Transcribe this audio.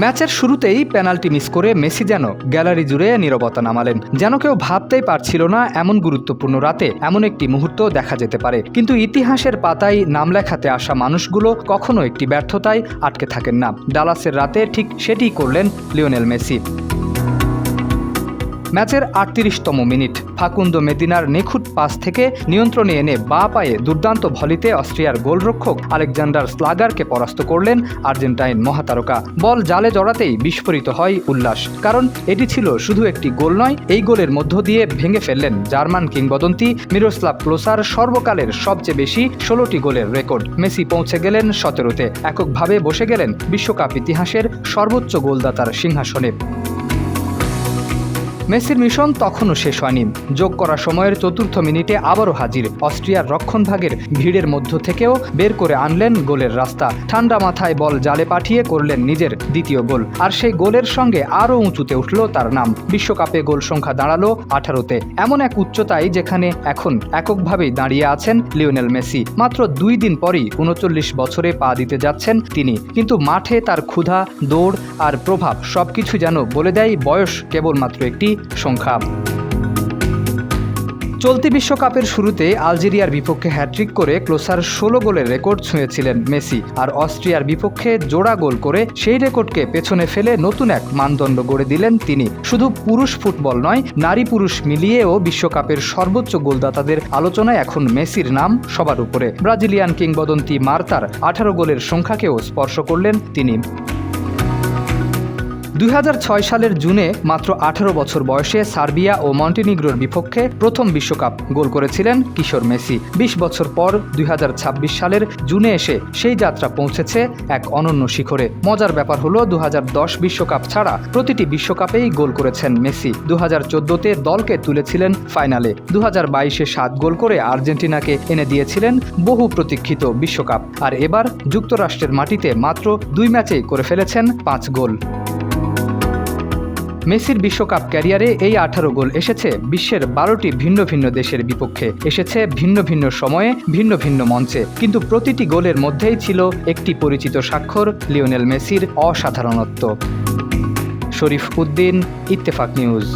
ম্যাচের শুরুতেই penalty miss করে মেসি যেন গ্যালারি জুড়ে নীরবতা নামালেন। যেন কেউ ভাবতেই পারছিল না এমন গুরুত্বপূর্ণ রাতে এমন একটি মুহূর্ত দেখা যেতে পারে। কিন্তু ইতিহাসের পাতায় নাম লেখাতে আসা মানুষগুলো কখনো একটি ব্যর্থতায় আটকে থাকেন না। ডালাসের রাতে ঠিক সেটিই করলেন লিওনেল মেসি। ম্যাচের ৩৮তম মিনিট ফাকুন্দো মেদিনার নিখুঁত পাস থেকে নিয়ন্ত্রণে এনে বাঁ পায়ে দুর্দান্ত ভলিতে অস্ট্রিয়ার গোলরক্ষক আলেকজান্ডার স্লাগারকে পরাস্ত করলেন আর্জেন্টাইন মহাতারকা। বল জালে জড়াতেই বিস্ফোরিত হয় উল্লাস, কারণ এটি ছিল শুধু একটি গোল নয়, এই গোলের মধ্য দিয়ে ভেঙে ফেললেন জার্মান কিংবদন্তি মিরোস্লাভ ক্লোসার সর্বকালের সবচেয়ে বেশি ১৬টি গোলের রেকর্ড। মেসি পৌঁছে গেলেন ১৭তে, এককভাবে বসে গেলেন বিশ্বকাপ ইতিহাসের সর্বোচ্চ গোলদাতার সিংহাসনে। মেসির মিশন তখনও শেষ হয়নি। যোগ করা সময়ের ৪র্থ মিনিটে আবারও হাজির। অস্ট্রিয়ার রক্ষণভাগের ভিড়ের মধ্য থেকেও বের করে আনলেন গোলের রাস্তা। ঠান্ডা মাথায় বল জালে পাঠিয়ে করলেন নিজের দ্বিতীয় গোল। আর সেই গোলের সঙ্গে আরও উঁচুতে উঠল তার নাম। বিশ্বকাপে গোল সংখ্যা দাঁড়ালো ১৮তে, এমন এক উচ্চতায় যেখানে এখন এককভাবেই দাঁড়িয়ে আছেন লিওনেল মেসি। মাত্র ২ দিন পরই ৩৯ বছরে পা দিতে যাচ্ছেন তিনি, কিন্তু মাঠে তার ক্ষুধা, দৌড় আর প্রভাব সবকিছু যেন বলে দেয় বয়স কেবলমাত্র একটি সংখ্যা। চলতি বিশ্বকাপের শুরুতে আলজেরিয়ার বিপক্ষে হ্যাট্রিক করে ক্লোসার ১৬ গোলের রেকর্ড ছুঁয়েছিলেন মেসি। আর অস্ট্রিয়ার বিপক্ষে জোড়া গোল করে সেই রেকর্ডকে পেছনে ফেলে নতুন এক মানদণ্ড গড়ে দিলেন তিনি। শুধু পুরুষ ফুটবল নয়, নারী পুরুষ মিলিয়েও বিশ্বকাপের সর্বোচ্চ গোলদাতাদের আলোচনায় এখন মেসির নাম সবার উপরে। ব্রাজিলিয়ান কিংবদন্তি মার্তার ১৮ গোলের সংখ্যাকেও স্পর্শ করলেন তিনি। ২০০৬ সালের জুনে মাত্র ১৮ বছর বয়সে সার্বিয়া ও মন্টিনিগ্রোর বিপক্ষে প্রথম বিশ্বকাপ গোল করেছিলেন কিশোর মেসি। ২০ বছর পর ২০২৬ সালের জুনে এসে সেই যাত্রা পৌঁছেছে এক অনন্য শিখরে। মজার ব্যাপার হলো ২০১০ বিশ্বকাপ ছাড়া প্রতিটি বিশ্বকাপেই গোল করেছেন মেসি। ২০১৪তে দলকে তুলেছিলেন ফাইনালে। ২০২২-এ ৭ গোল করে আর্জেন্টিনাকে এনে দিয়েছিলেন বহু প্রতীক্ষিত বিশ্বকাপ। আর এবার যুক্তরাষ্ট্রের মাটিতে মাত্র ২ ম্যাচেই করে ফেলেছেন ৫ গোল। মেসির বিশ্বকাপ ক্যারিয়ারে এই ১৮ গোল এসেছে বিশ্বের ১২টি ভিন্ন ভিন্ন দেশের বিপক্ষে, এসেছে ভিন্ন ভিন্ন সময়ে, ভিন্ন ভিন্ন মঞ্চে, কিন্তু প্রতিটি গোলের মধ্যেই ছিল একটি পরিচিত স্বাক্ষর, লিওনেল মেসির অসাধারণত্ব। শরীফ উদ্দিন, ইত্তেফাক নিউজ।